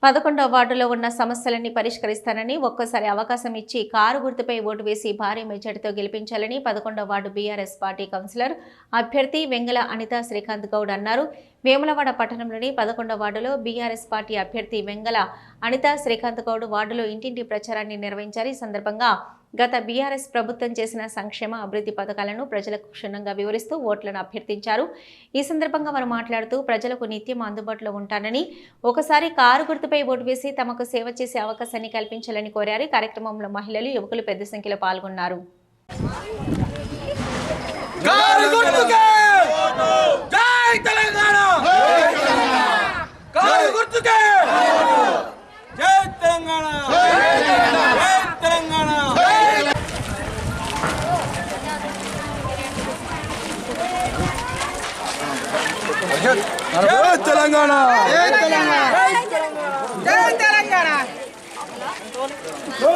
11వ వార్డులో ఉన్న సమస్యలన్నీ పరిష్కరిస్తానని ఒక్కసారి అవకాశం ఇచ్చి కారు గుర్తుపై ఓటు వేసి భారీ మెజార్టీతో గెలిపించాలని 11వ వార్డు బీఆర్ఎస్ పార్టీ కౌన్సిలర్ అభ్యర్థి వెంగల అనితా శ్రీకాంత్ గౌడ్ అన్నారు. వేములవాడ పట్టణంలోని 11వ వార్డులో బీఆర్ఎస్ పార్టీ అభ్యర్థి వెంగల అనితా శ్రీకాంత్ గౌడ్ వార్డులో ఇంటింటి ప్రచారాన్ని నిర్వహించారు. ఈ సందర్భంగా గత బీఆర్ఎస్ ప్రభుత్వం చేసిన సంక్షేమ అభివృద్ధి పథకాలను ప్రజలకు క్షుణ్ణంగా వివరిస్తూ ఓట్లను అభ్యర్థించారు. ఈ సందర్భంగా వారు మాట్లాడుతూ ప్రజలకు నిత్యం అందుబాటులో ఉంటానని, ఒకసారి కారు గుర్తుపై ఓటు వేసి తమకు సేవ చేసే అవకాశాన్ని కల్పించాలని కోరారు. కార్యక్రమంలో మహిళలు, యువకులు పెద్ద సంఖ్యలో పాల్గొన్నారు. జై తెలంగాణ, జై తెలంగాణ, జై తెలంగాణ, జై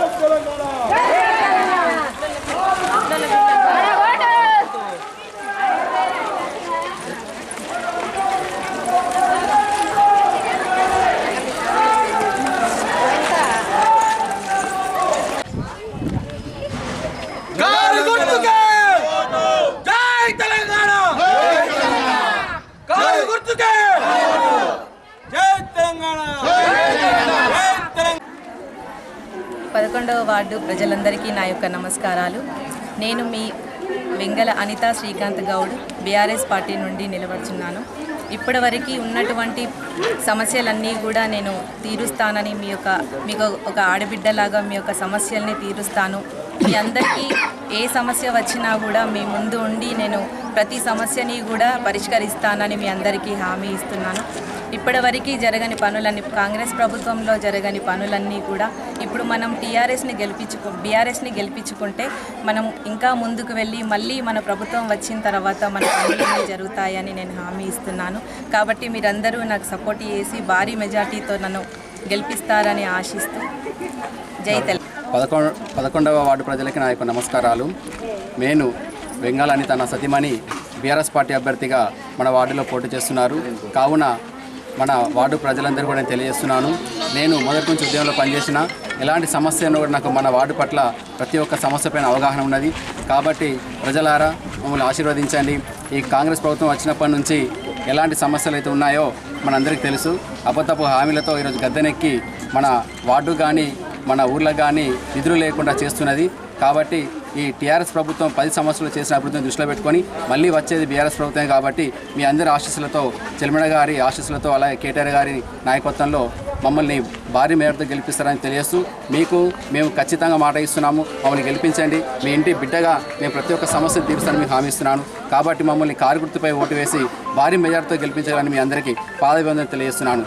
పదకొండవ వార్డు ప్రజలందరికీ నా యొక్క నమస్కారాలు. నేను మీ వెంగల అనితా శ్రీకాంత్ గౌడ్ బీఆర్ఎస్ పార్టీ నుండి నిలబడుచున్నాను. ఇప్పటివరకు ఉన్నటువంటి సమస్యలన్నీ కూడా నేను తీరుస్తానని మీకు ఒక ఆడబిడ్డలాగా మీ యొక్క సమస్యల్ని తీరుస్తాను. మీ అందరికీ ఏ సమస్య వచ్చినా కూడా మీ ముందు ఉండి నేను ప్రతి సమస్యని కూడా పరిష్కరిస్తానని మీ అందరికీ హామీ ఇస్తున్నాను. ఇప్పటివరకు జరగని పనులన్నీ, కాంగ్రెస్ ప్రభుత్వంలో జరగని పనులన్నీ కూడా ఇప్పుడు మనం బీఆర్ఎస్ని గెలిపించుకుంటే మనం ఇంకా ముందుకు వెళ్ళి మళ్ళీ మన ప్రభుత్వం వచ్చిన తర్వాత మన పనులన్నీ జరుగుతాయని నేను హామీ ఇస్తున్నాను. కాబట్టి మీరందరూ నాకు సపోర్ట్ చేసి భారీ మెజార్టీతో నన్ను గెలిపిస్తారని ఆశిస్తూ జై తెలంగాణ. 11వ వార్డు ప్రజలకి నా యొక్క నమస్కారాలు. నేను వెంగల అనిత నా సతీమణి బీఆర్ఎస్ పార్టీ అభ్యర్థిగా మన వార్డులో పోటీ చేస్తున్నారు. కావున మన వార్డు ప్రజలందరూ కూడా నేను తెలియజేస్తున్నాను. నేను మొదటి నుంచి ఉద్యమంలో పనిచేసిన ఎలాంటి సమస్యను కూడా నాకు మన వార్డు పట్ల ప్రతి ఒక్క సమస్యపైన అవగాహన ఉన్నది. కాబట్టి ప్రజలారా మమ్మల్ని ఆశీర్వదించండి. ఈ కాంగ్రెస్ ప్రభుత్వం వచ్చినప్పటి నుంచి ఎలాంటి సమస్యలు అయితే ఉన్నాయో మనందరికీ తెలుసు. అబద్ధపు హామీలతో ఈరోజు గద్దెనెక్కి మన వార్డు కానీ మన ఊర్లకు కానీ నిధులు లేకుండా చేస్తున్నది. కాబట్టి ఈ టీఆర్ఎస్ ప్రభుత్వం 10 సంవత్సరాలు చేసిన అభివృద్ధిని దృష్టిలో పెట్టుకొని మళ్ళీ వచ్చేది బీఆర్ఎస్ ప్రభుత్వమే. కాబట్టి మీ అందరి ఆశీస్సులతో, చెల్మడ గారి ఆశీస్సులతో, అలాగే కేటీఆర్ గారి నాయకత్వంలో మమ్మల్ని భారీ మేరతో గెలిపిస్తారని తెలియజేస్తూ మేము ఖచ్చితంగా మాట ఇస్తున్నాము. మమ్మల్ని గెలిపించండి. మీ ఇంటి బిడ్డగా మేము ప్రతి ఒక్క సమస్యను తీరుస్తానని మీకు హామీ ఇస్తున్నాను. కాబట్టి మమ్మల్ని కారు గుర్తుపై ఓటు వేసి భారీ మెజార్టీతో గెలిపించాలని మీ అందరికీ పాదాభివందనం తెలియజేస్తున్నాను.